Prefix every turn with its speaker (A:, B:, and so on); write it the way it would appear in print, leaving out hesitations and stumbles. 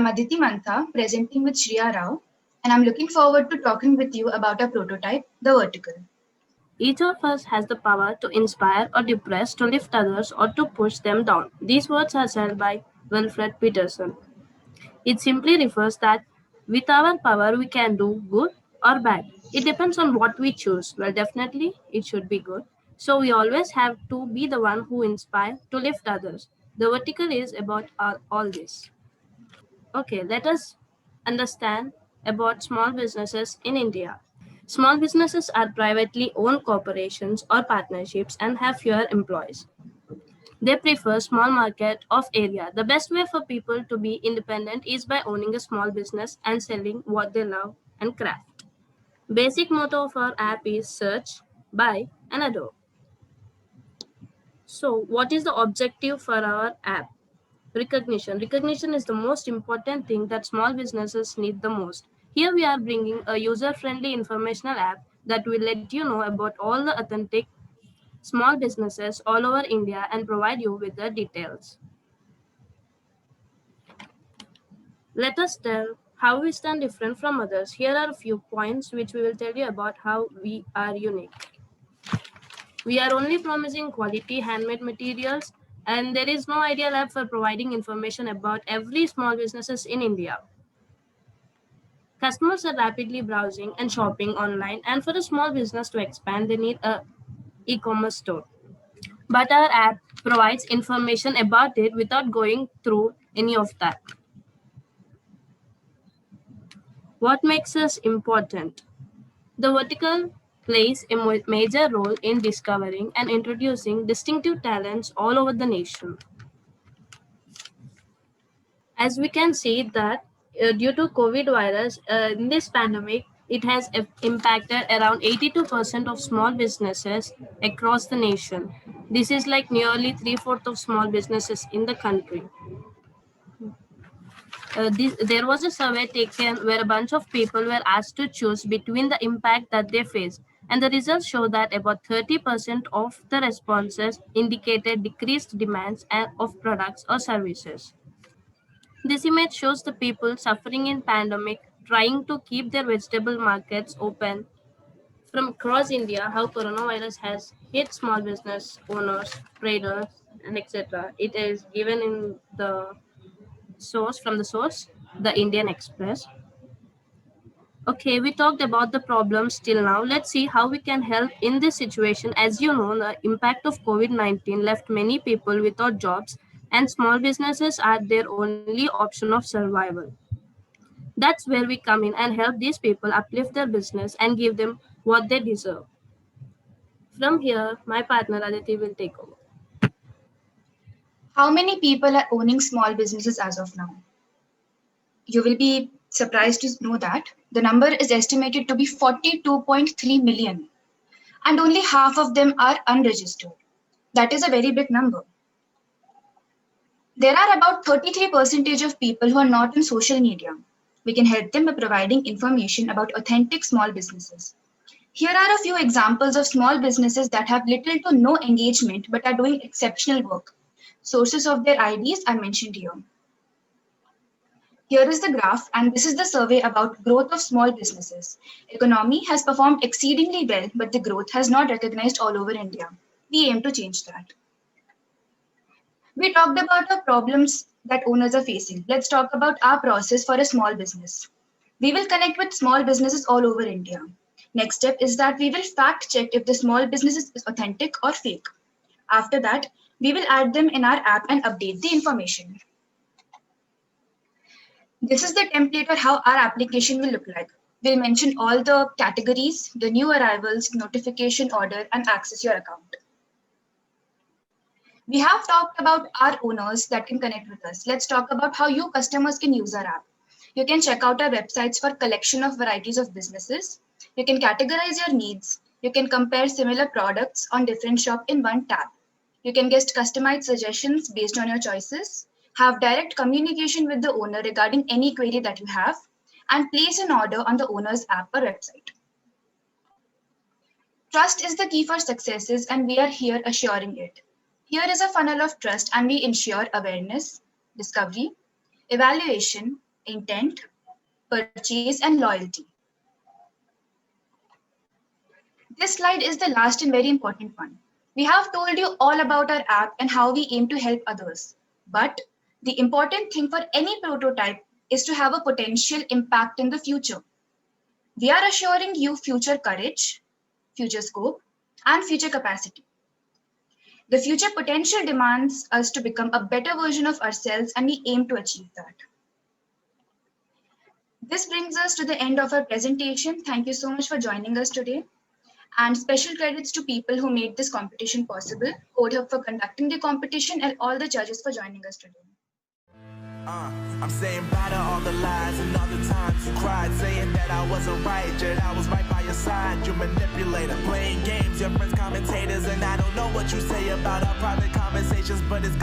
A: I'm Aditi Mantha, presenting with Shriya Rao, and I'm looking forward to talking with you about our prototype, The Vertical.
B: Each of us has the power to inspire or depress, to lift others, or to push them down. These words are said by Wilfred Peterson. It simply refers that with our power we can do good or bad. It depends on what we choose. Well, definitely it should be good. So we always have to be the one who inspire to lift others. The vertical is about all this. Okay, let us understand about small businesses in India. Small businesses are privately owned corporations or partnerships and have fewer employees. They prefer small market of area. The best way for people to be independent is by owning a small business and selling what they love and craft. Basic motto of our app is search, buy and adore. So, what is the objective for our app? Recognition. Recognition is the most important thing that small businesses need the most. Here we are bringing a user-friendly informational app that will let you know about all the authentic small businesses all over India and provide you with the details. Let us tell how we stand different from others. Here are a few points which we will tell you about how we are unique. We are only promising quality handmade materials, and there is no ideal app for providing information about every small businesses in India. Customers are rapidly browsing and shopping online, and for a small business to expand, they need a e-commerce store. But our app provides information about it without going through any of that. What makes us important? The vertical plays a major role in discovering and introducing distinctive talents all over the nation. As we can see that due to COVID virus, in this pandemic, it has impacted around 82% of small businesses across the nation. This is like nearly three-fourths of small businesses in the country. There was a survey taken where a bunch of people were asked to choose between the impact that they faced, and the results show that about 30% of the responses indicated decreased demands of products or services. This image shows the people suffering in pandemic trying to keep their vegetable markets open from across India, how coronavirus has hit small business owners, traders, and etc. It is given in the source, the Indian Express. Okay, we talked about the problems till now. Let's see how we can help in this situation. As you know, the impact of COVID-19 left many people without jobs, and small businesses are their only option of survival. That's where we come in and help these people uplift their business and give them what they deserve. From here, my partner Aditi will take over.
A: How many people are owning small businesses as of now? You will be surprised to know that the number is estimated to be 42.3 million, and only half of them are unregistered. That is a very big number. There are about 33% of people who are not on social media. We can help them by providing information about authentic small businesses. Here are a few examples of small businesses that have little to no engagement but are doing exceptional work. Sources of their IDs are mentioned here. Here is the graph, and this is the survey about growth of small businesses. Economy has performed exceedingly well, but the growth has not recognized all over India. We aim to change that. We talked about the problems that owners are facing. Let's talk about our process for a small business. We will connect with small businesses all over India. Next step is that we will fact check if the small business is authentic or fake. After that, we will add them in our app and update the information. This is the template or how our application will look like. We'll mention all the categories, the new arrivals, notification order, and access your account. We have talked about our owners that can connect with us. Let's talk about how you customers can use our app. You can check out our websites for collection of varieties of businesses. You can categorize your needs. You can compare similar products on different shop in one tab. You can get customized suggestions based on your choices, have direct communication with the owner regarding any query that you have, and place an order on the owner's app or website. Trust is the key for successes, and we are here assuring it. Here is a funnel of trust, and we ensure awareness, discovery, evaluation, intent, purchase, and loyalty. This slide is the last and very important one. We have told you all about our app and how we aim to help others. But the important thing for any prototype is to have a potential impact in the future. We are assuring you future courage, future scope, and future capacity. The future potential demands us to become a better version of ourselves, and we aim to achieve that. This brings us to the end of our presentation. Thank you so much for joining us today. And special credits to people who made this competition possible, CodeHub for conducting the competition, and all the judges for joining us today.
C: I'm saying bye to all the lies and all the times you cried, saying that I wasn't right, yet I was right by your side. You manipulator, playing games, your friends commentators, and I don't know what you say about our private conversations, but it's